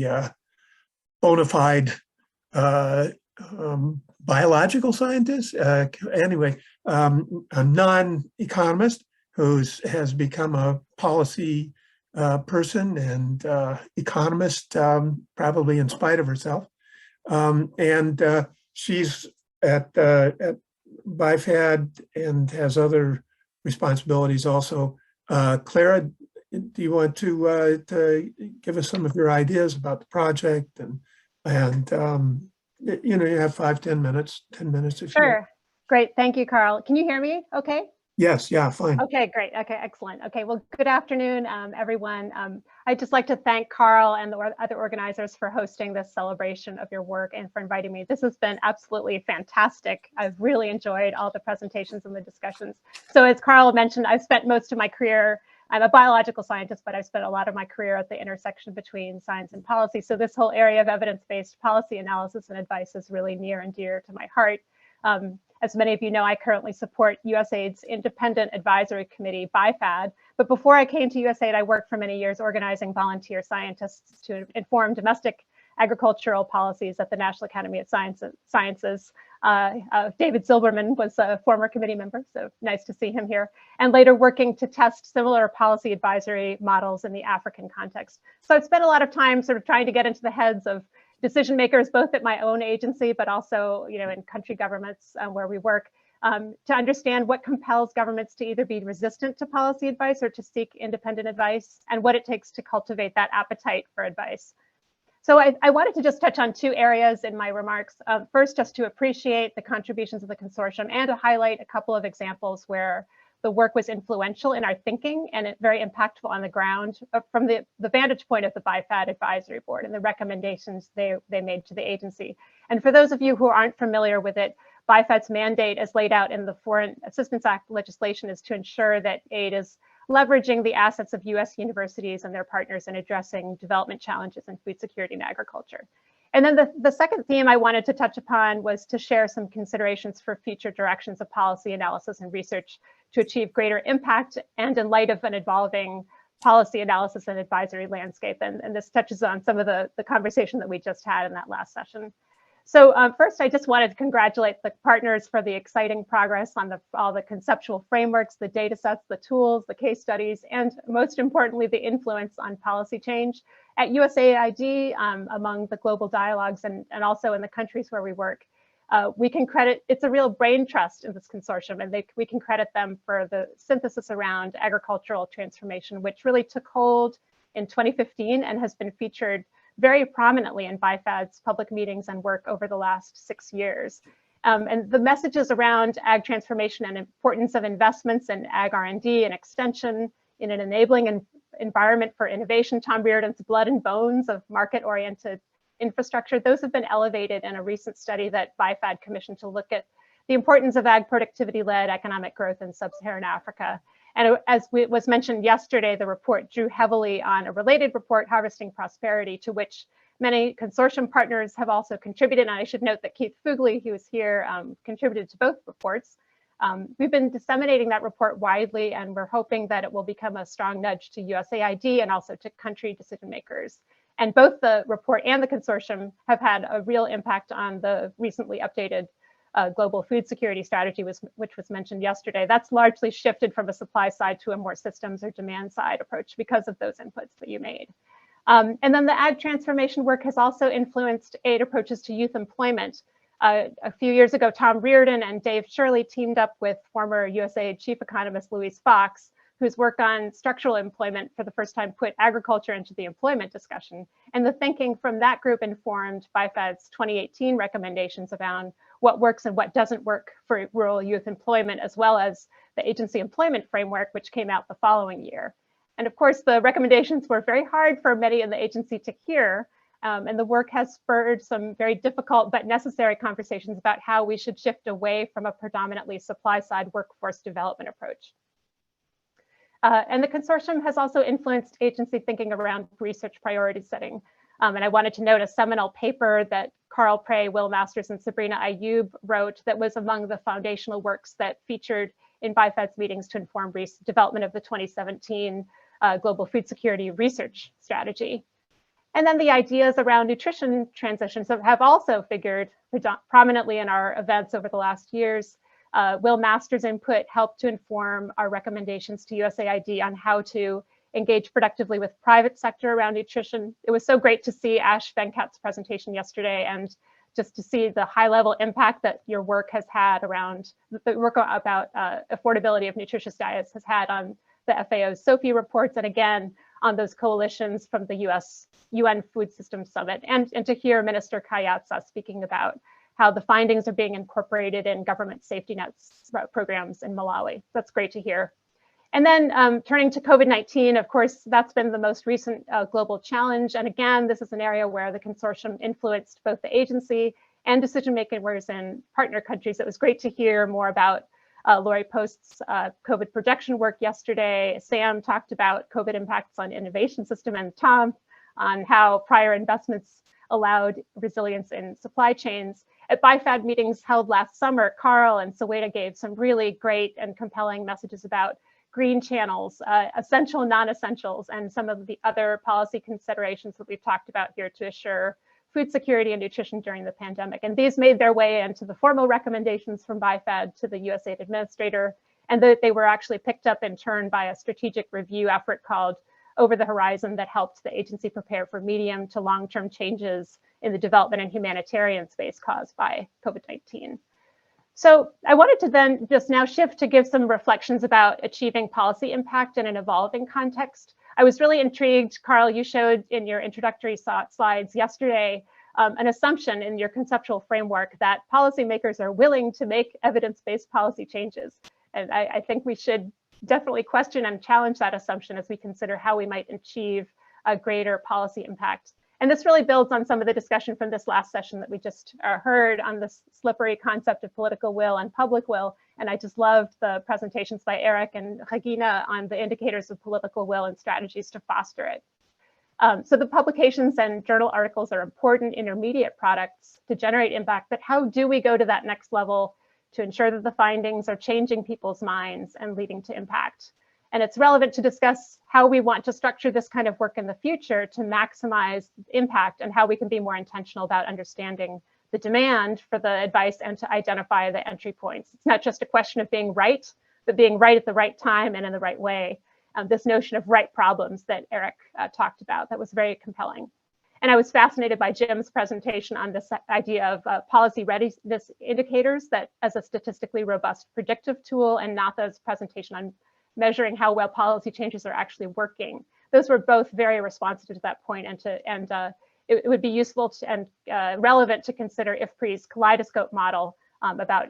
a bona fide biological scientist, anyway, a non-economist has become a policy person and economist, probably in spite of herself. And she's at BIFAD and has other responsibilities also. Clara, do you want to give us some of your ideas about the project? And you know, you have 5-10 minutes, 10 minutes if you want. Sure. Great. Thank you, Carl. Can you hear me okay? Yes, yeah, fine. Okay, great. Okay, excellent. Okay, well, good afternoon, everyone. I'd just like to thank Carl and the other organizers for hosting this celebration of your work and for inviting me. This has been absolutely fantastic. I've really enjoyed all the presentations and the discussions. So as Carl mentioned, I've spent most of my career, I'm a biological scientist, but I've spent a lot of my career at the intersection between science and policy. So this whole area of evidence-based policy analysis and advice is really near and dear to my heart. As many of you know, I currently support USAID's Independent Advisory Committee, BIFAD. But before I came to USAID, I worked for many years organizing volunteer scientists to inform domestic agricultural policies at the National Academy of Sciences. David Silberman was a former committee member, so nice to see him here. And later working to test similar policy advisory models in the African context. So I've spent a lot of time sort of trying to get into the heads of decision makers, both at my own agency, but also, you know, in country governments where we work, to understand what compels governments to either be resistant to policy advice or to seek independent advice, and what it takes to cultivate that appetite for advice. So I wanted to just touch on two areas in my remarks. First, just to appreciate the contributions of the consortium and to highlight a couple of examples where the work was influential in our thinking and very impactful on the ground from the vantage point of the BIFAD Advisory Board and the recommendations they made to the agency. And for those of you who aren't familiar with it, BIFAD's mandate as laid out in the Foreign Assistance Act legislation is to ensure that aid is leveraging the assets of US universities and their partners in addressing development challenges in food security and agriculture. And then the second theme I wanted to touch upon was to share some considerations for future directions of policy analysis and research to achieve greater impact and in light of an evolving policy analysis and advisory landscape. And this touches on some of the conversation that we just had in that last session. So first, I just wanted to congratulate the partners for the exciting progress on all the conceptual frameworks, the data sets, the tools, the case studies, and most importantly, the influence on policy change at USAID among the global dialogues and also in the countries where we work. We can credit, it's a real brain trust in this consortium, and we can credit them for the synthesis around agricultural transformation, which really took hold in 2015 and has been featured very prominently in BIFAD's public meetings and work over the last 6 years. And the messages around ag transformation and importance of investments in ag R&D and extension in an enabling environment for innovation, Tom Reardon's blood and bones of market-oriented infrastructure, those have been elevated in a recent study that BIFAD commissioned to look at the importance of ag productivity-led economic growth in sub-Saharan Africa. And as was mentioned yesterday, the report drew heavily on a related report, Harvesting Prosperity, to which many consortium partners have also contributed. And I should note that Keith Fugley, who is here, contributed to both reports. We've been disseminating that report widely, and we're hoping that it will become a strong nudge to USAID and also to country decision makers. And both the report and the consortium have had a real impact on the recently updated global food security strategy, which was mentioned yesterday. That's largely shifted from a supply side to a more systems or demand side approach because of those inputs that you made. And then the ag transformation work has also influenced aid approaches to youth employment. A few years ago, Tom Reardon and Dave Shirley teamed up with former USAID chief economist Louise Fox, whose work on structural employment for the first time put agriculture into the employment discussion. And the thinking from that group informed BIFAD's 2018 recommendations around what works and what doesn't work for rural youth employment, as well as the agency employment framework, which came out the following year. And of course, the recommendations were very hard for many in the agency to hear. And the work has spurred some very difficult but necessary conversations about how we should shift away from a predominantly supply-side workforce development approach. And the consortium has also influenced agency thinking around research priority setting. And I wanted to note a seminal paper that Carl Prey, Will Masters, and Sabrina Ayoub wrote that was among the foundational works that featured in BIFAD's meetings to inform development of the 2017 Global Food Security Research Strategy. And then the ideas around nutrition transitions have also figured prominently in our events over the last years. Will Masters' input helped to inform our recommendations to USAID on how to engage productively with private sector around nutrition. It was so great to see Ash Venkat's presentation yesterday, and just to see the high level impact that your work has had around the work about affordability of nutritious diets has had on the FAO's SOFI reports, and again, on those coalitions from the UN Food Systems Summit, and to hear Minister Kayatsa speaking about how the findings are being incorporated in government safety nets programs in Malawi. That's great to hear. And then turning to COVID-19, of course, that's been the most recent global challenge. And again, this is an area where the consortium influenced both the agency and decision makers in partner countries. It was great to hear more about Lori Post's COVID projection work yesterday. Sam talked about COVID impacts on innovation system, and Tom on how prior investments allowed resilience in supply chains. At BIFAD meetings held last summer, Carl and Soweta gave some really great and compelling messages about green channels, essential non-essentials, and some of the other policy considerations that we've talked about here to assure food security and nutrition during the pandemic. And these made their way into the formal recommendations from BIFAD to the USAID administrator, and they were actually picked up in turn by a strategic review effort called Over the Horizon that helped the agency prepare for medium to long-term changes in the development and humanitarian space caused by COVID-19. So I wanted to then just now shift to give some reflections about achieving policy impact in an evolving context. I was really intrigued, Carl, you showed in your introductory slides yesterday an assumption in your conceptual framework that policymakers are willing to make evidence-based policy changes. And I think we should definitely question and challenge that assumption as we consider how we might achieve a greater policy impact. And this really builds on some of the discussion from this last session that we just heard on this slippery concept of political will and public will. And I just loved the presentations by Eric and Regina on the indicators of political will and strategies to foster it. So the publications and journal articles are important intermediate products to generate impact, but how do we go to that next level to ensure that the findings are changing people's minds and leading to impact? And it's relevant to discuss how we want to structure this kind of work in the future to maximize impact, and how we can be more intentional about understanding the demand for the advice and to identify the entry points. It's not just a question of being right, but being right at the right time and in the right way. This notion of right problems that Eric talked about, that was very compelling. And I was fascinated by Jim's presentation on this idea of policy readiness indicators that as a statistically robust predictive tool, and Natha's presentation on measuring how well policy changes are actually working. Those were both very responsive to that point, and it would be useful and relevant to consider IFPRI's kaleidoscope model about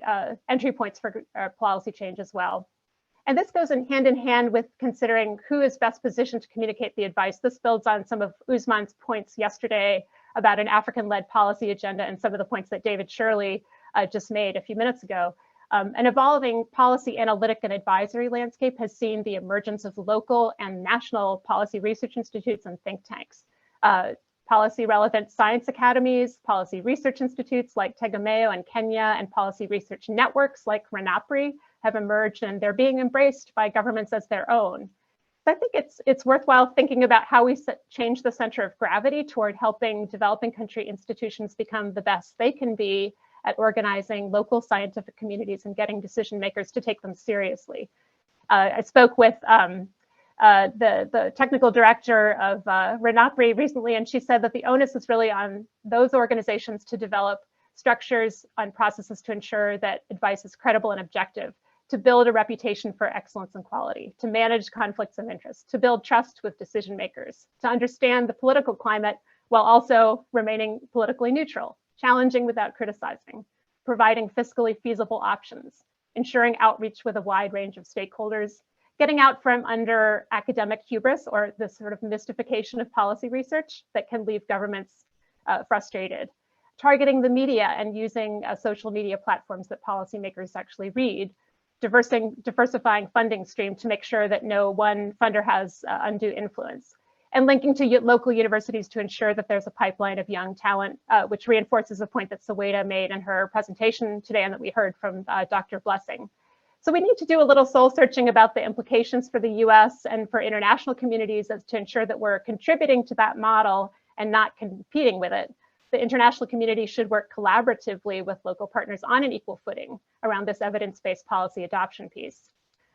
entry points for policy change as well. And this goes in hand with considering who is best positioned to communicate the advice. This builds on some of Usman's points yesterday about an African-led policy agenda and some of the points that David Shirley just made a few minutes ago. An evolving policy analytic and advisory landscape has seen the emergence of local and national policy research institutes and think tanks. Policy relevant science academies, policy research institutes like Tegemeo in Kenya, and policy research networks like RENAPRI have emerged, and they're being embraced by governments as their own. So I think it's worthwhile thinking about how we change the center of gravity toward helping developing country institutions become the best they can be at organizing local scientific communities and getting decision makers to take them seriously. I spoke with the technical director of RENAPRI recently, and she said that the onus is really on those organizations to develop structures and processes to ensure that advice is credible and objective, to build a reputation for excellence and quality, to manage conflicts of interest, to build trust with decision makers, to understand the political climate while also remaining politically neutral, challenging without criticizing, providing fiscally feasible options, ensuring outreach with a wide range of stakeholders, getting out from under academic hubris or this sort of mystification of policy research that can leave governments frustrated, targeting the media and using social media platforms that policymakers actually read, diversifying funding stream to make sure that no one funder has undue influence, and linking to local universities to ensure that there's a pipeline of young talent, which reinforces a point that Soweta made in her presentation today and that we heard from Dr. Blessing. So we need to do a little soul searching about the implications for the US and for international communities as to ensure that we're contributing to that model and not competing with it. The international community should work collaboratively with local partners on an equal footing around this evidence-based policy adoption piece.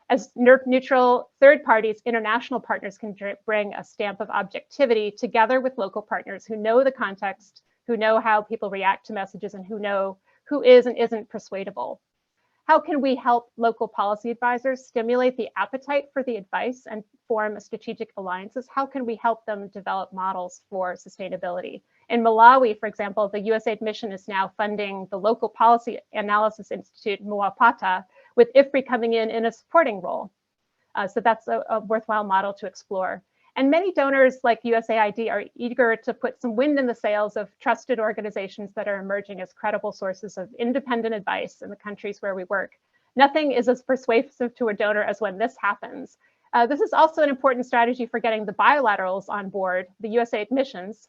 As neutral third parties, international partners can bring a stamp of objectivity together with local partners who know the context, who know how people react to messages, and who know who is and isn't persuadable. How can we help local policy advisors stimulate the appetite for the advice and form strategic alliances? How can we help them develop models for sustainability? In Malawi, for example, the USAID mission is now funding the local policy analysis institute, Muapata, with IFPRI coming in a supporting role. So that's a worthwhile model to explore. And many donors like USAID are eager to put some wind in the sails of trusted organizations that are emerging as credible sources of independent advice in the countries where we work. Nothing is as persuasive to a donor as when this happens. This is also an important strategy for getting the bilaterals on board, the USAID missions,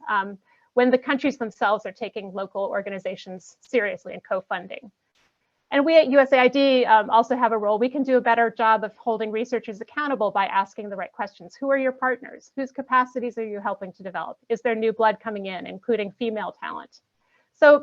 when the countries themselves are taking local organizations seriously and co-funding. And we at USAID also have a role. We can do a better job of holding researchers accountable by asking the right questions. Who are your partners? Whose capacities are you helping to develop? Is there new blood coming in, including female talent? So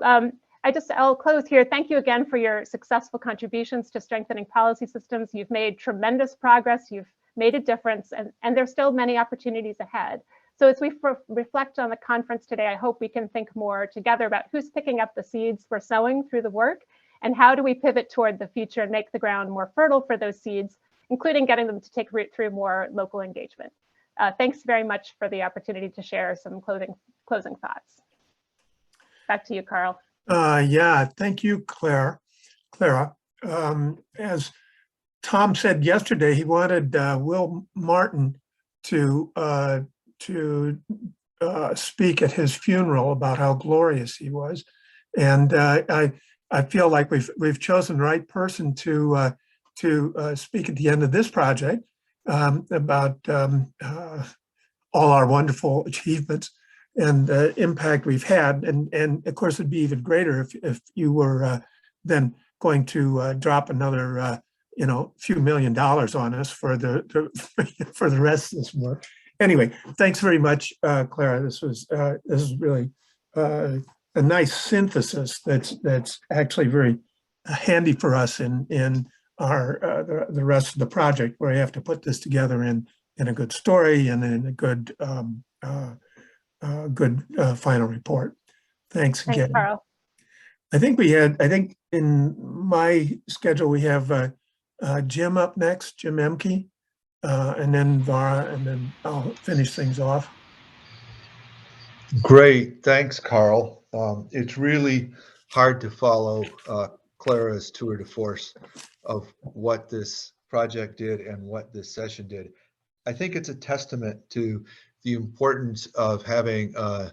I'll close here. Thank you again for your successful contributions to strengthening policy systems. You've made tremendous progress. You've made a difference, and there's still many opportunities ahead. So as we reflect on the conference today, I hope we can think more together about who's picking up the seeds we're sowing through the work, and how do we pivot toward the future and make the ground more fertile for those seeds, including getting them to take root through more local engagement. Thanks very much for the opportunity to share some closing thoughts. Back to you, Carl. Yeah, thank you, Clara. As Tom said yesterday, he wanted Will Martin to speak at his funeral about how glorious he was, and I feel like we've chosen the right person to speak at the end of this project about all our wonderful achievements and the impact we've had. And of course, it'd be even greater if you were then going to drop another few $1 million on us for the rest of this work. Anyway, thanks very much, Clara. This is really a nice synthesis that's actually very handy for us in our the rest of the project, where you have to put this together in a good story and in a good final report. Thanks again. Thanks, Carl. I think in my schedule we have Jim up next, Jim Emke, and then Vara, and then I'll finish things off. Great, thanks, Carl. It's really hard to follow Clara's tour de force of what this project did and what this session did. I think it's a testament to the importance of having a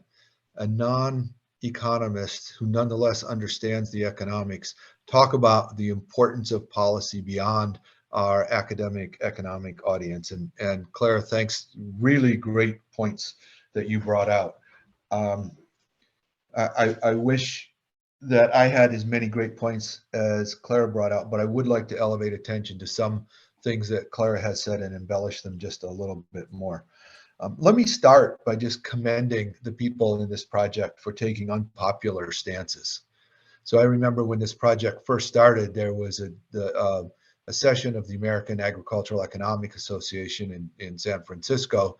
non-economist who nonetheless understands the economics talk about the importance of policy beyond our academic economic audience. And Clara, thanks, really great points that you brought out. I wish that I had as many great points as Clara brought out, but I would like to elevate attention to some things that Clara has said and embellish them just a little bit more. Let me start by just commending the people in this project for taking unpopular stances. So I remember when this project first started, there was a session of the American Agricultural Economic Association in San Francisco,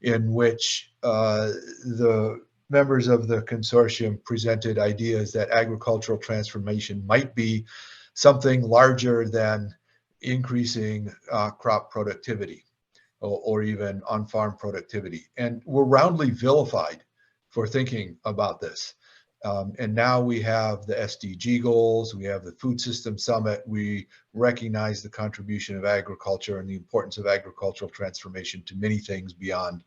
in which the members of the consortium presented ideas that agricultural transformation might be something larger than increasing crop productivity or even on-farm productivity, and were roundly vilified for thinking about this. And now we have the SDG goals, we have the Food System Summit, we recognize the contribution of agriculture and the importance of agricultural transformation to many things beyond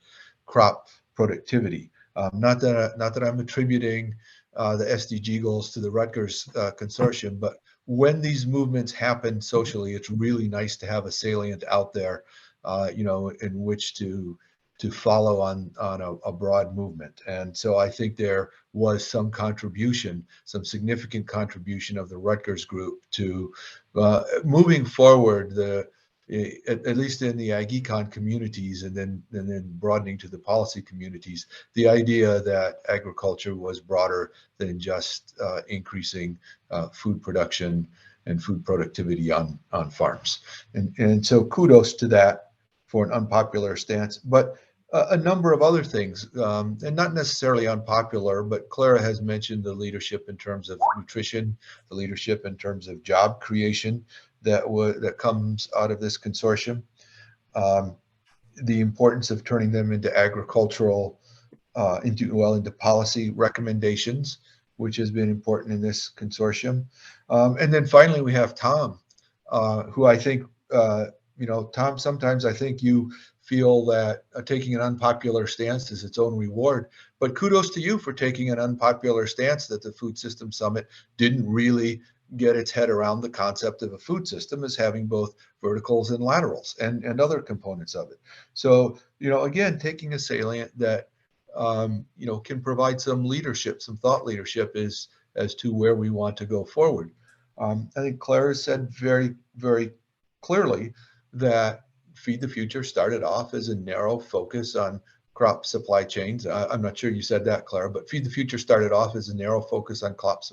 crop productivity. Not that I'm attributing the SDG goals to the Rutgers consortium, but when these movements happen socially, it's really nice to have a salient out there, in which to follow on a broad movement. And so I think there was some significant contribution of the Rutgers group to moving forward the at least in the ag econ communities, and then broadening to the policy communities, the idea that agriculture was broader than just increasing food production and food productivity on farms. And so kudos to that for an unpopular stance. But a number of other things, and not necessarily unpopular, but Clara has mentioned the leadership in terms of nutrition, the leadership in terms of job creation that comes out of this consortium, the importance of turning them into agricultural, into policy recommendations, which has been important in this consortium. And then finally, we have Tom, who I think, Tom, sometimes I think you feel that taking an unpopular stance is its own reward. But kudos to you for taking an unpopular stance that the Food System Summit didn't really get its head around the concept of a food system as having both verticals and laterals and other components of it. So, again, taking a salient that, can provide some leadership, some thought leadership as to where we want to go forward. I think Claire said very, very clearly that Feed the Future started off as a narrow focus on crop supply chains. I'm not sure you said that, Claire, but Feed the Future started off as a narrow focus on crop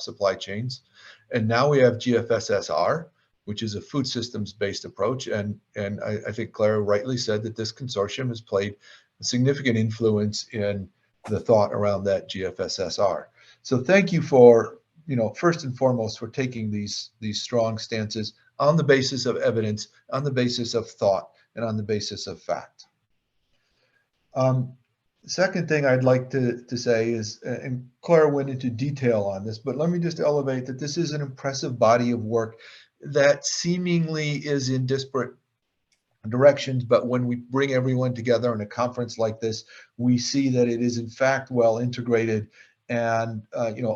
supply chains. And now we have GFSSR, which is a food systems based approach. And I think Claire rightly said that this consortium has played a significant influence in the thought around that GFSSR. So thank you for, first and foremost, for taking these strong stances on the basis of evidence, on the basis of thought, and on the basis of fact. Second thing I'd like to say is, and Claire went into detail on this, but let me just elevate that this is an impressive body of work that seemingly is in disparate directions, but when we bring everyone together in a conference like this, we see that it is in fact well integrated and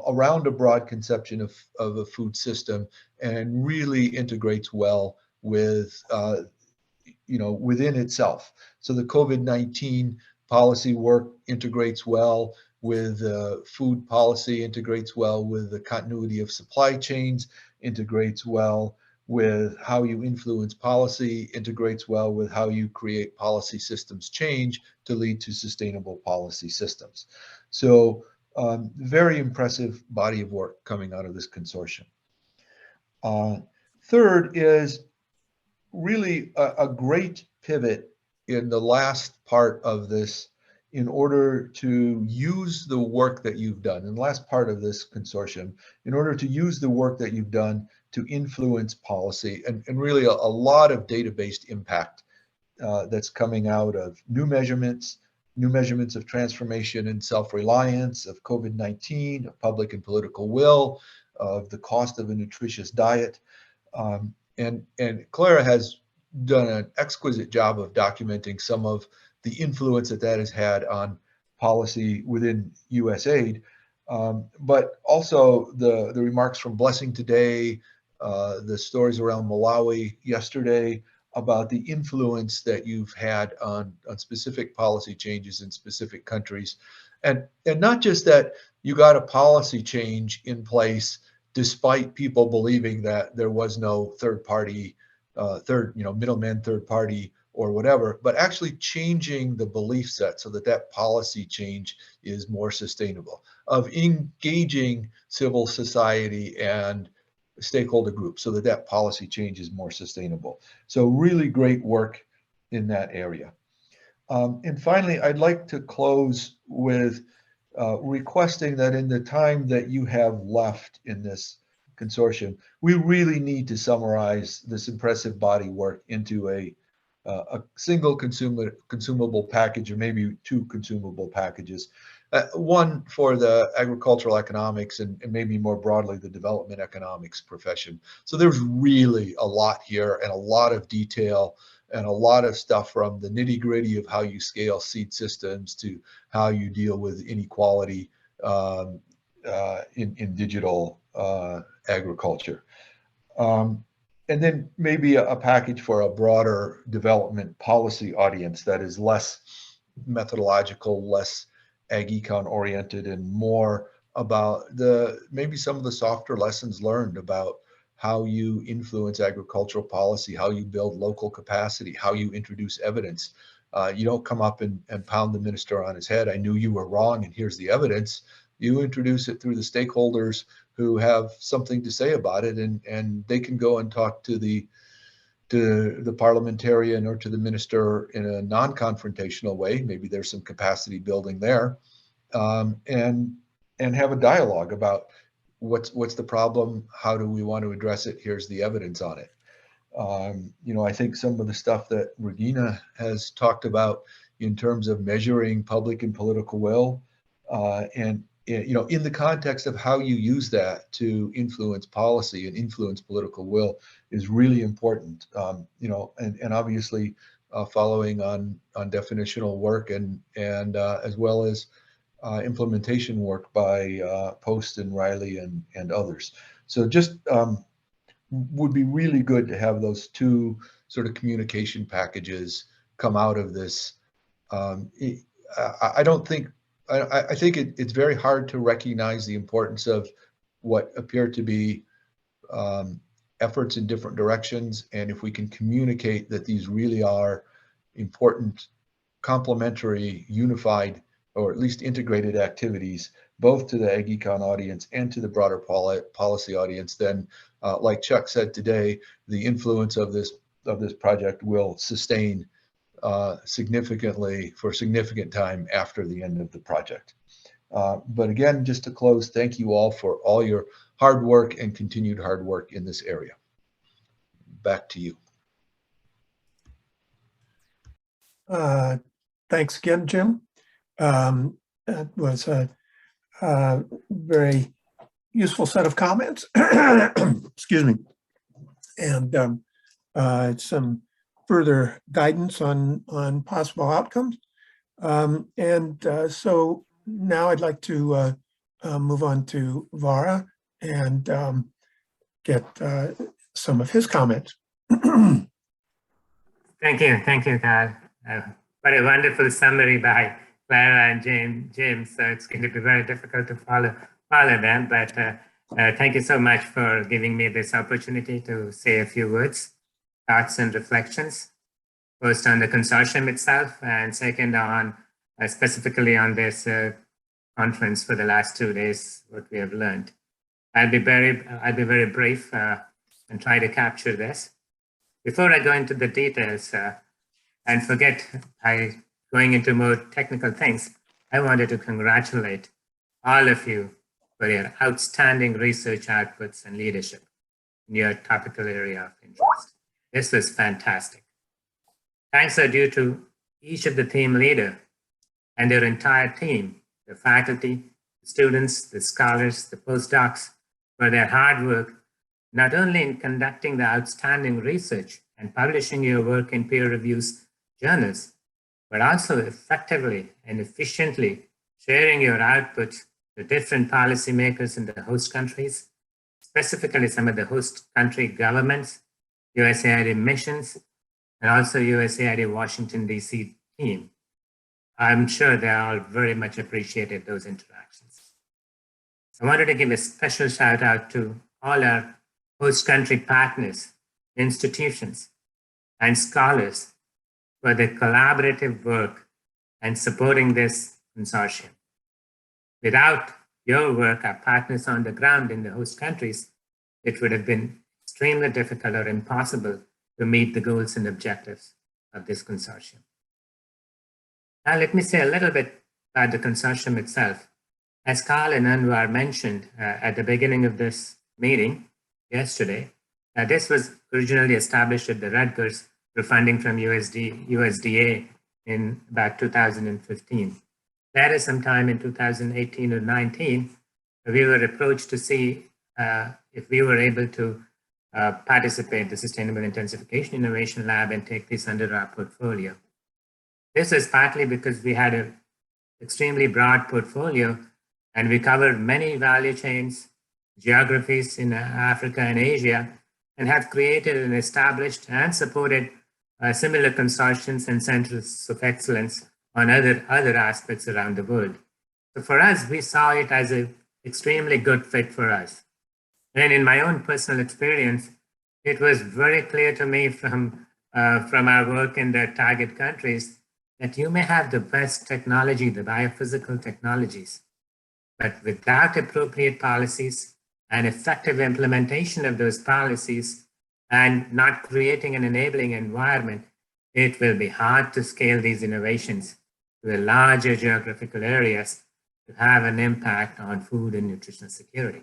around a broad conception of a food system, and really integrates well with within itself. So the COVID-19 policy work integrates well with food policy, integrates well with the continuity of supply chains, integrates well with how you influence policy, integrates well with how you create policy systems change to lead to sustainable policy systems. So very impressive body of work coming out of this consortium. Third is really a great pivot in the last part of this in order to use the work that you've done in the last part of this consortium, in order to use the work that you've done to influence policy and really a lot of data-based impact that's coming out of new measurements of transformation and self-reliance, of COVID-19, of public and political will, of the cost of a nutritious diet. And Clara has done an exquisite job of documenting some of the influence that has had on policy within USAID, but also the remarks from Blessing today, the stories around Malawi yesterday about the influence that you've had on specific policy changes in specific countries. And not just that you got a policy change in place despite people believing that there was no third party, middleman, third party or whatever, but actually changing the belief set so that policy change is more sustainable, of engaging civil society and stakeholder groups so that policy change is more sustainable. So really great work in that area. And finally, I'd like to close with requesting that in the time that you have left in this consortium, we really need to summarize this impressive body work into a single consumable package, or maybe two consumable packages. One for the agricultural economics and maybe more broadly the development economics profession. So there's really a lot here and a lot of detail and a lot of stuff from the nitty gritty of how you scale seed systems to how you deal with inequality in digital agriculture. And then maybe a package for a broader development policy audience that is less methodological, less ag econ oriented, and more about maybe some of the softer lessons learned about how you influence agricultural policy, how you build local capacity, how you introduce evidence. You don't come up and pound the minister on his head. I knew you were wrong, and here's the evidence. You introduce it through the stakeholders who have something to say about it, and they can go and talk to the parliamentarian or to the minister in a non-confrontational way. Maybe there's some capacity building there, and have a dialogue about what's the problem, how do we want to address it, here's the evidence on it. I think some of the stuff that Regina has talked about in terms of measuring public and political will, and in the context of how you use that to influence policy and influence political will is really important. And obviously following on definitional work and as well as implementation work by Post and Riley and others. So just would be really good to have those two sort of communication packages come out of this. I don't think, I think it's very hard to recognize the importance of what appear to be efforts in different directions. And if we can communicate that these really are important, complementary, unified, or at least integrated activities, both to the Ag Econ audience and to the broader policy audience, then like Chuck said today, the influence of this project will sustain significantly for significant time after the end of the project. But again, just to close, thank you all for all your hard work and continued hard work in this area. Back to you. Thanks again, Jim. That was a very useful set of comments. Excuse me. And some further guidance on possible outcomes. So now I'd like to move on to Vara and get some of his comments. Thank you, Carl. What a wonderful summary by Clara and Jim. So it's going to be very difficult to follow them, but thank you so much for giving me this opportunity to say a few words, thoughts and reflections, first on the consortium itself, and second on specifically on this conference for the last 2 days, what we have learned. I'll be very brief and try to capture this. Before I go into the details and going into more technical things, I wanted to congratulate all of you for your outstanding research outputs and leadership in your topical area of interest. This was fantastic. Thanks are due to each of the team leader and their entire team, the faculty, the students, the scholars, the postdocs, for their hard work, not only in conducting the outstanding research and publishing your work in peer reviews journals, but also effectively and efficiently sharing your output to different policymakers in the host countries, specifically some of the host country governments, USAID missions, and also USAID Washington, D.C. team. I'm sure they all very much appreciated those interactions. I wanted to give a special shout out to all our host country partners, institutions, and scholars for their collaborative work and supporting this consortium. Without your work, our partners on the ground in the host countries, it would have been extremely difficult or impossible to meet the goals and objectives of this consortium. Now, let me say a little bit about the consortium itself. As Carl and Anwar mentioned at the beginning of this meeting yesterday, this was originally established at the Rutgers through funding from USDA in about 2015. Later, sometime in 2018 or 19, we were approached to see if we were able to participate in the Sustainable Intensification Innovation Lab and take this under our portfolio. This is partly because we had an extremely broad portfolio and we covered many value chains, geographies in Africa and Asia, and have created and established and supported similar consortiums and centers of excellence on other aspects around the world. So for us, we saw it as an extremely good fit for us. And in my own personal experience, it was very clear to me from our work in the target countries that you may have the best technology, the biophysical technologies, but without appropriate policies and effective implementation of those policies and not creating an enabling environment, it will be hard to scale these innovations to the larger geographical areas to have an impact on food and nutritional security.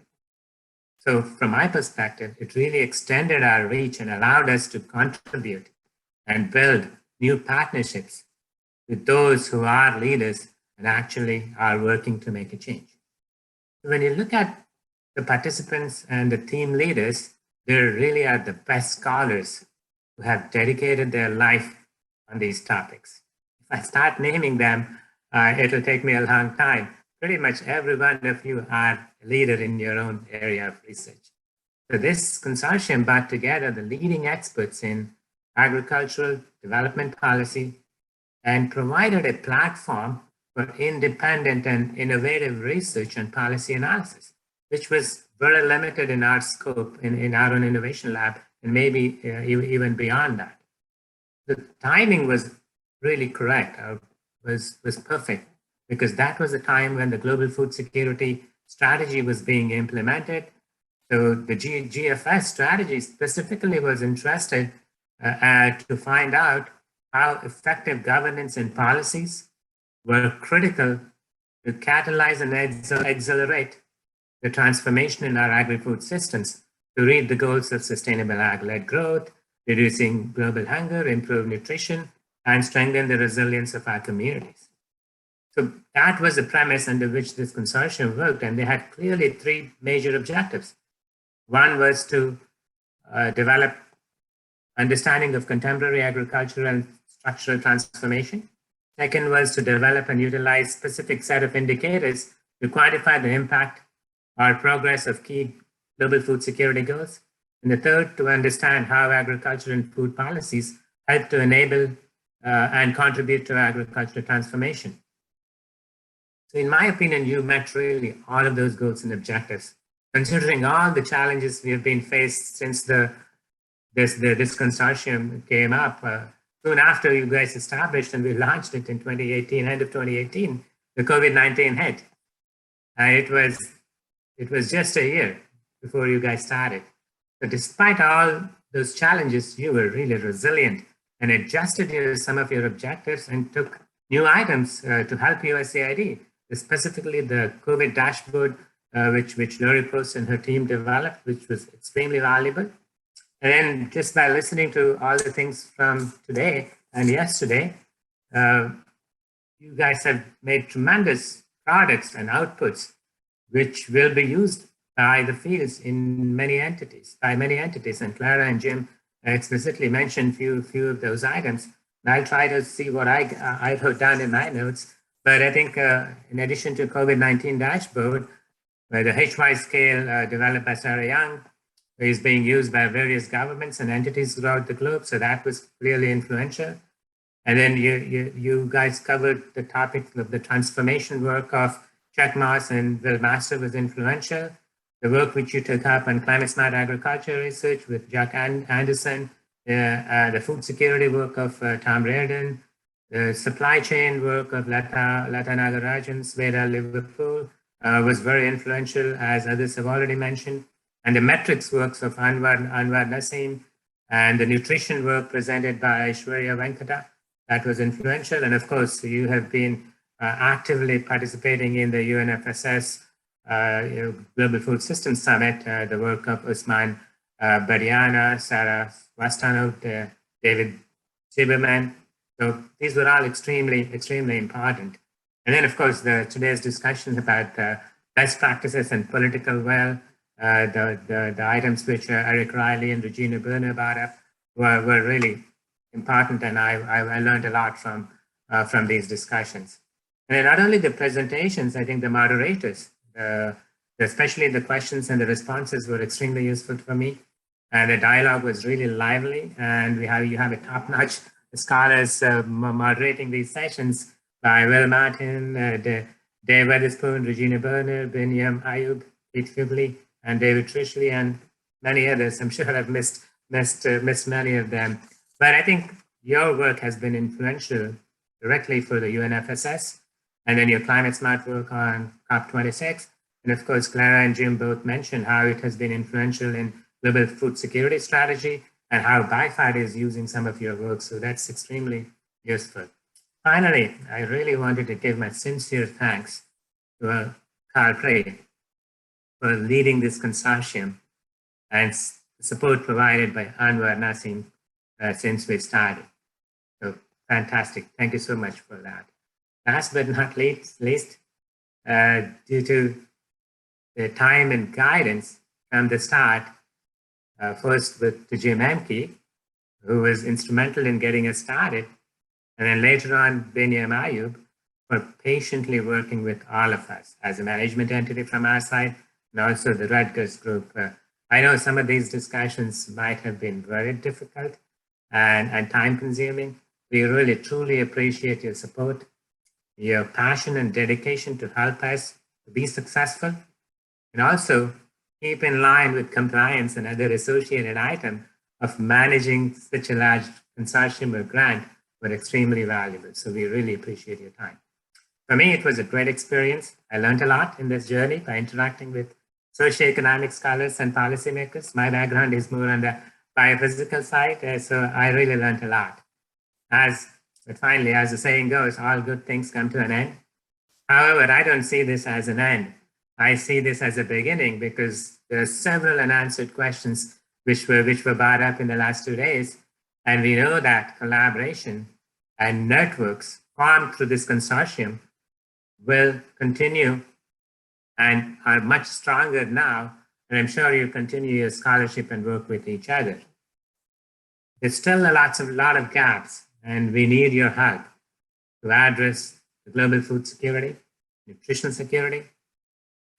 So from my perspective, it really extended our reach and allowed us to contribute and build new partnerships with those who are leaders and actually are working to make a change. So when you look at the participants and the team leaders, they really are the best scholars who have dedicated their life on these topics. If I start naming them, it'll take me a long time. Pretty much every one of you are a leader in your own area of research. So this consortium brought together the leading experts in agricultural development policy and provided a platform for independent and innovative research and policy analysis, which was very limited in our scope in our own innovation lab, and maybe even beyond that. The timing was really correct, was perfect, because that was the time when the global food security strategy was being implemented. So the GFS strategy specifically was interested to find out how effective governance and policies were critical to catalyze and accelerate the transformation in our agri-food systems to reach the goals of sustainable ag-led growth, reducing global hunger, improve nutrition, and strengthen the resilience of our communities. So that was the premise under which this consortium worked, and they had clearly three major objectives. One was to develop understanding of contemporary agricultural and structural transformation. Second was to develop and utilize specific set of indicators to quantify the impact or progress of key global food security goals. And the third, to understand how agriculture and food policies help to enable and contribute to agricultural transformation. So in my opinion, you met really all of those goals and objectives, considering all the challenges we have been faced since this consortium came up. Soon after you guys established and we launched it in 2018, end of 2018, the COVID-19 hit. It was just a year before you guys started. But despite all those challenges, you were really resilient and adjusted some of your objectives and took new items to help USAID, specifically the COVID dashboard, which Lori Post and her team developed, which was extremely valuable. And then just by listening to all the things from today and yesterday, you guys have made tremendous products and outputs, which will be used by the fields in many entities, And Clara and Jim explicitly mentioned few of those items. And I'll try to see what I wrote down in my notes. But I think in addition to COVID-19 dashboard, the HY scale developed by Sarah Young is being used by various governments and entities throughout the globe. So that was clearly influential. And then you guys covered the topic of the transformation work of Chuck Moss and Will Master was influential. The work which you took up on climate smart agriculture research with Jack Anderson, the food security work of Tom Reardon, the supply chain work of Lata Nagarajan, Sveta Liverpool was very influential, as others have already mentioned. And the metrics works of Anwar Naseem and the nutrition work presented by Aishwarya Venkata, that was influential. And of course, you have been actively participating in the UNFSS Global Food Systems Summit, the work of Usman Badiana, Sarah Wastanov, David Zimmerman. So these were all extremely important. And then, of course, today's discussion about best practices and political will, the items which Eric Riley and Regina Berner brought up were really important, and I learned a lot from these discussions. And not only the presentations, I think the moderators, especially the questions and the responses were extremely useful for me. And the dialogue was really lively, and you have a top-notch scholars moderating these sessions by Will Martin, Dave Weatherspoon, Regina Berner, Binyam Ayub, Pete Fibley, and David Trishley and many others. I'm sure I've missed many of them. But I think your work has been influential directly for the UNFSS, and then your climate smart work on COP26. And of course, Clara and Jim both mentioned how it has been influential in global food security strategy and how BIFAD is using some of your work. So that's extremely useful. Finally, I really wanted to give my sincere thanks to Carl Prey for leading this consortium and support provided by Anwar Nasim since we started. So fantastic. Thank you so much for that. Last but not least, due to the time and guidance from the start, first to Jim Emke, who was instrumental in getting us started, and then later on, Binyam Ayub, for patiently working with all of us as a management entity from our side, and also the Rutgers group. I know some of these discussions might have been very difficult and time-consuming. We really, truly appreciate your support, your passion and dedication to help us to be successful, and also keep in line with compliance and other associated items of managing such a large consortium or grant were extremely valuable. So we really appreciate your time. For me, it was a great experience. I learned a lot in this journey by interacting with socioeconomic scholars and policymakers. My background is more on the biophysical side, so I really learned a lot. But finally, as the saying goes, all good things come to an end. However, I don't see this as an end. I see this as a beginning because there are several unanswered questions which were brought up in the last 2 days. And we know that collaboration and networks formed through this consortium will continue and are much stronger now. And I'm sure you continue your scholarship and work with each other. There's still a lot of gaps, and we need your help to address the global food security, nutrition security,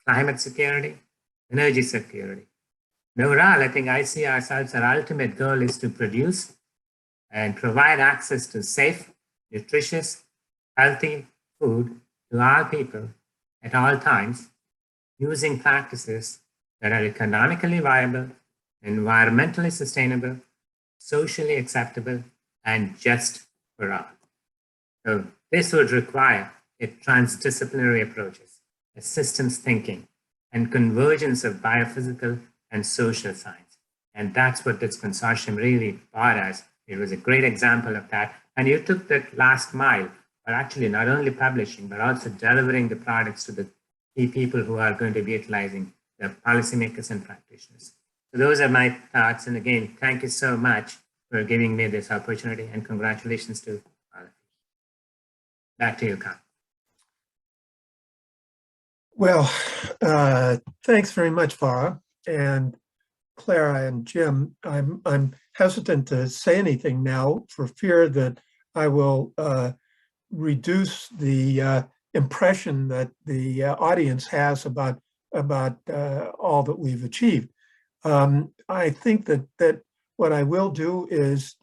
climate security, energy security. And overall, I think I see ourselves, our ultimate goal is to produce and provide access to safe, nutritious, healthy food to all people at all times, using practices that are economically viable, environmentally sustainable, socially acceptable, and just for all. So this would require a transdisciplinary approaches, a systems thinking, and convergence of biophysical and social science. And that's what this consortium really brought us. It was a great example of that. And you took that last mile, but actually not only publishing, but also delivering the products to the key people who are going to be utilizing, the policymakers and practitioners. So those are my thoughts. And again, thank you so much for giving me this opportunity, and congratulations to all of you. Back to you, Carl. Well, thanks very much, Farah and Clara and Jim. I'm hesitant to say anything now for fear that I will reduce the impression that the audience has about all that we've achieved. I think that what I will do is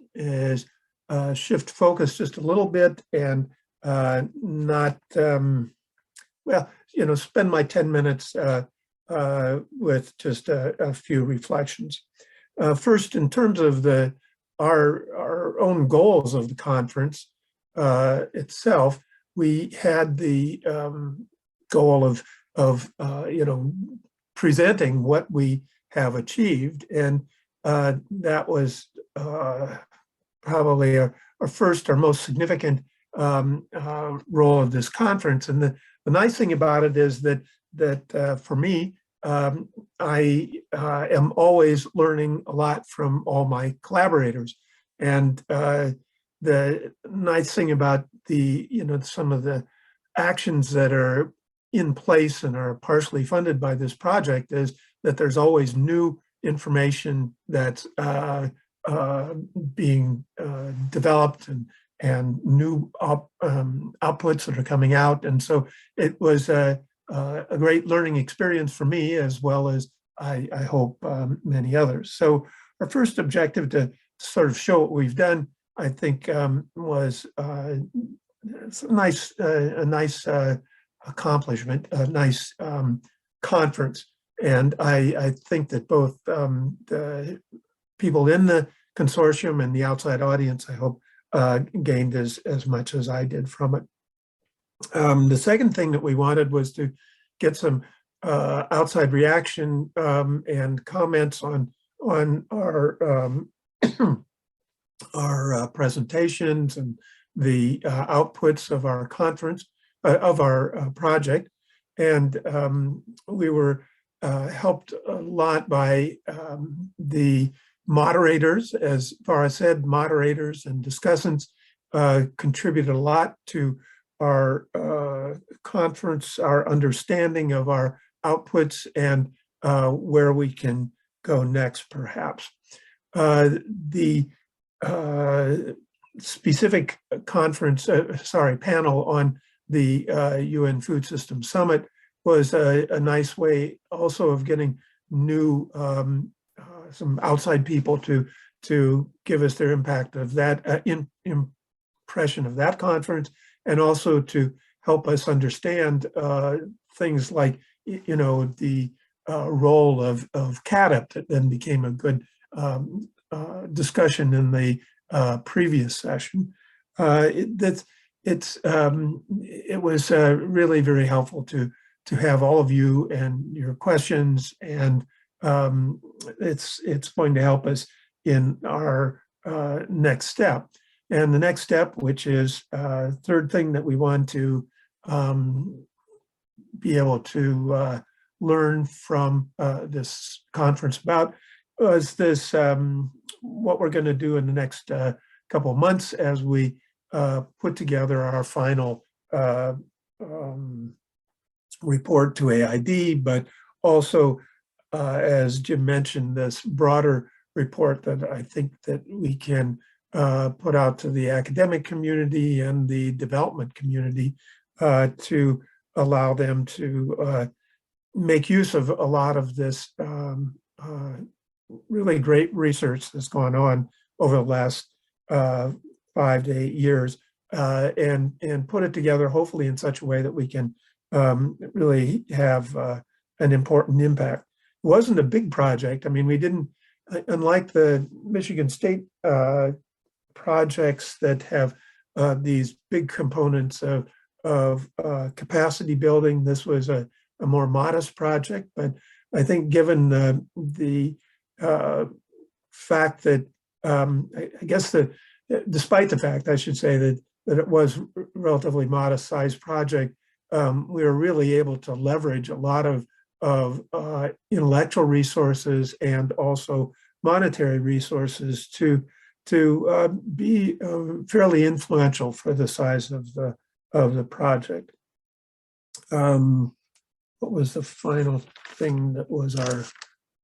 shift focus just a little bit and not spend my 10 minutes with just a few reflections. First, in terms of our own goals of the conference itself, we had the goal of presenting what we have achieved, and that was probably our most significant role of this conference. And the nice thing about it is that for me, I am always learning a lot from all my collaborators. And the nice thing about some of the actions that are in place and are partially funded by this project is that there's always new information that's being developed and new outputs that are coming out. And so it was a great learning experience for me, as well as I hope many others. So our first objective to sort of show what we've done, I think, was a nice accomplishment, a nice conference. And I think that both the people in the consortium and the outside audience, I hope, gained as much as I did from it. The second thing that we wanted was to get some outside reaction and comments on our our presentations and the outputs of our conference, of our project. And we were helped a lot by the moderators. As Farah said, moderators and discussants contributed a lot to our conference, our understanding of our outputs and where we can go next, perhaps. The specific conference, panel on the UN Food System Summit was a nice way also of getting new, some outside people to give us their impact of that impression of that conference, and also to help us understand things like, you know, the role of CADIP that then became a good discussion in the previous session. It was really very helpful to have all of you and your questions, and it's going to help us in our next step. And the next step, which is third thing that we want to be able to learn from this conference about, was this what we're going to do in the next couple of months as we put together our final report to AID, but also, as Jim mentioned, this broader report that I think that we can put out to the academic community and the development community to allow them to make use of a lot of this really great research that's gone on over the last 5 to 8 years, and put it together hopefully in such a way that we can really have an important impact. It wasn't a big project. I mean, we didn't, unlike the Michigan State projects that have these big components of capacity building, this was a more modest project. But I think given the fact that, I guess despite the fact, I should say, that it was a relatively modest sized project, we were really able to leverage a lot of intellectual resources and also monetary resources to be fairly influential for the size of the project. What was the final thing that was our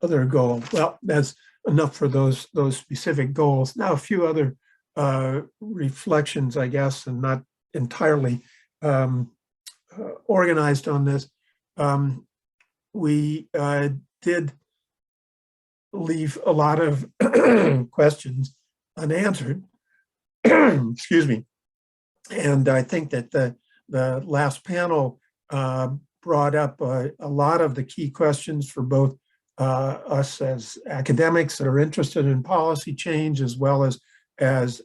other goal? Well, that's enough for those specific goals. Now, a few other reflections, I guess, and not entirely organized on this. We did leave a lot of questions unanswered. Excuse me. And I think that the last panel brought up a lot of the key questions for both us as academics that are interested in policy change, as well as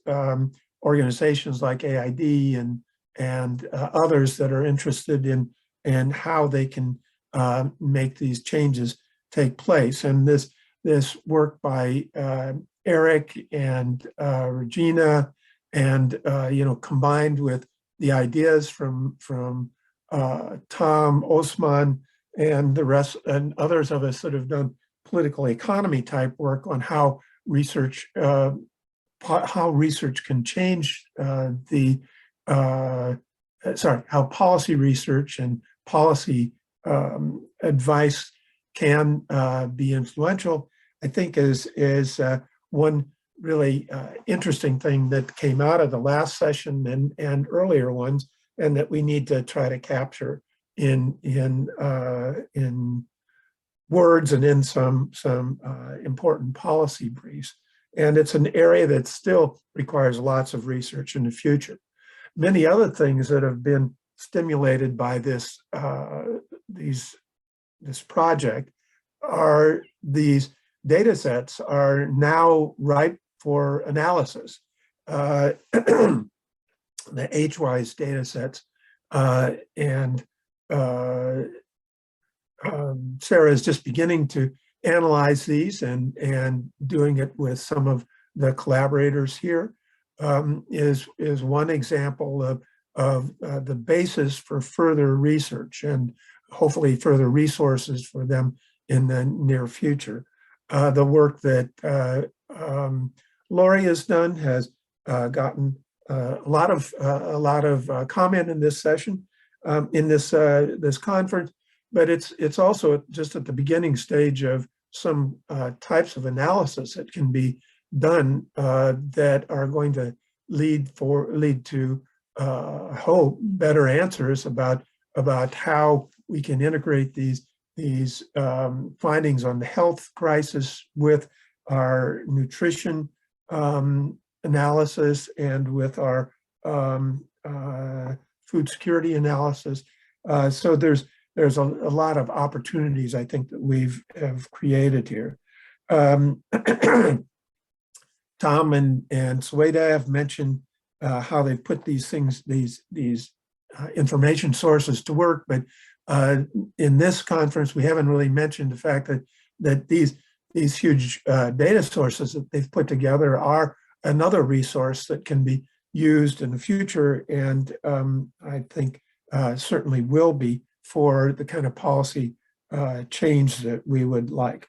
organizations like AID and others that are interested in how they can make these changes take place. And this work by Eric and Regina, and combined with the ideas from Tom Osman and the rest, and others of us that have done political economy type work on how research can change how policy research and policy advice can be influential, I think is one really interesting thing that came out of the last session and earlier ones, and that we need to try to capture in words and in some important policy briefs. And it's an area that still requires lots of research in the future. Many other things that have been stimulated by this project these data sets are now ripe for analysis. The H-wise data sets, and Sarah is just beginning to analyze these and doing it with some of the collaborators here, is one example of the basis for further research and hopefully further resources for them in the near future. The work that Lori has done has gotten a lot of comment in this session, in this conference, but it's also just at the beginning stage of some types of analysis that can be done that are going to lead to hope better answers about how we can integrate these findings on the health crisis with our nutrition analysis and with our food security analysis. So there's a lot of opportunities, I think, that have created here. Tom and Sweda have mentioned how they put these things, these information sources to work, but in this conference, we haven't really mentioned the fact that these huge data sources that they've put together are another resource that can be used in the future, and I think certainly will be for the kind of policy change that we would like.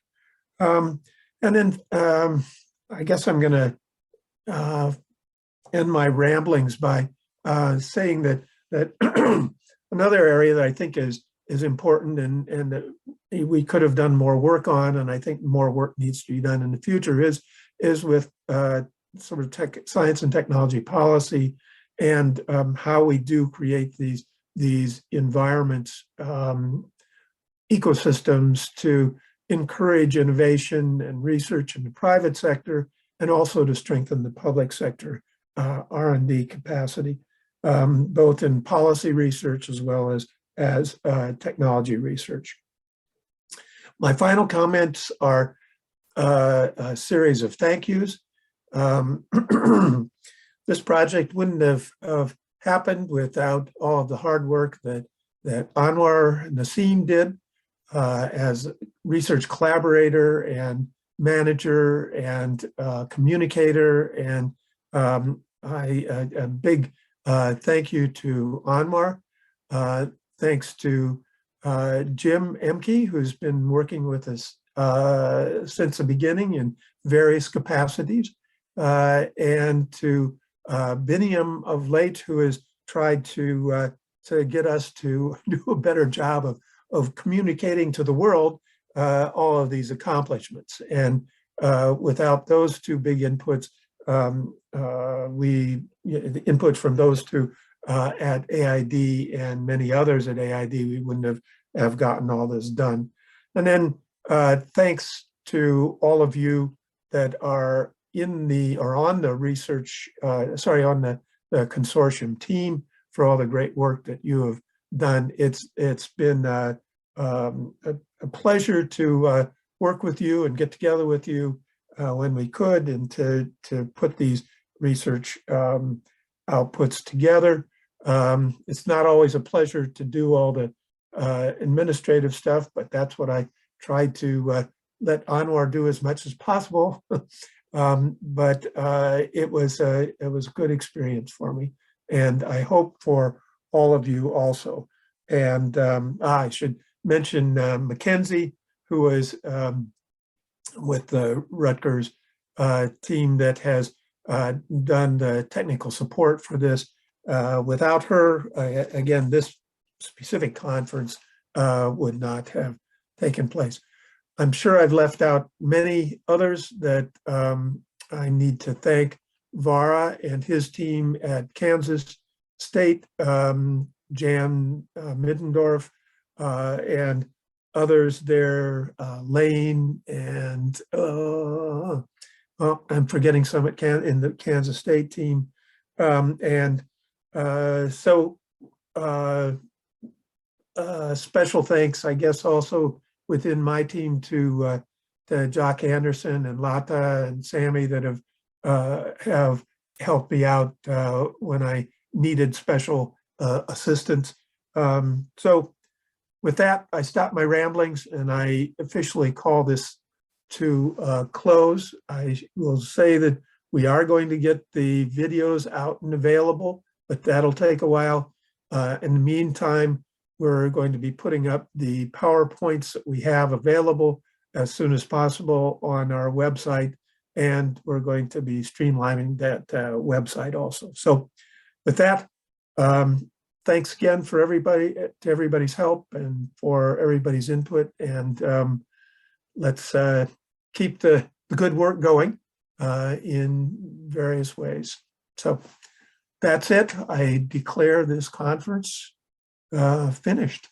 And then I guess I'm going to end my ramblings by saying that another area that I think is important and that we could have done more work on, and I think more work needs to be done in the future, is with sort of science and technology policy, and how we do create these environments, ecosystems to encourage innovation and research in the private sector, and also to strengthen the public sector R&D capacity, both in policy research as well as technology research. My final comments are a series of thank yous. This project wouldn't have happened without all of the hard work that Anwar Nassim did as research collaborator and manager and communicator, and a big thank you to Anwar. Thanks to Jim Emke, who's been working with us since the beginning in various capacities, and to Biniam of late, who has tried to get us to do a better job of communicating to the world all of these accomplishments. And without those two big inputs, the inputs from those two at AID and many others at AID, we wouldn't have gotten all this done. And then thanks to all of you that are on the research, on the consortium team, for all the great work that you have done. It's been a pleasure to work with you and get together with you when we could, and to put these research outputs together. It's not always a pleasure to do all the administrative stuff, but that's what I tried to let Anwar do as much as possible. But it was a good experience for me, and I hope for all of you also. And I should mention Mackenzie, who is with the Rutgers team that has done the technical support for this. Without her, again, this specific conference would not have taken place. I'm sure I've left out many others that I need to thank. Vara and his team at Kansas State, Jan Middendorf, and others there, Lane, and I'm forgetting some in the Kansas State team. Special thanks, I guess, also within my team to Jock Anderson and Lata and Sammy that have helped me out when I needed special assistance. So with that, I stop my ramblings and I officially call this to close. I will say that we are going to get the videos out and available, but that'll take a while. In the meantime, we're going to be putting up the PowerPoints that we have available as soon as possible on our website, and we're going to be streamlining that website also. So with that, thanks again for everybody's help and for everybody's input, and let's keep the good work going in various ways. So that's it. I declare this conference finished.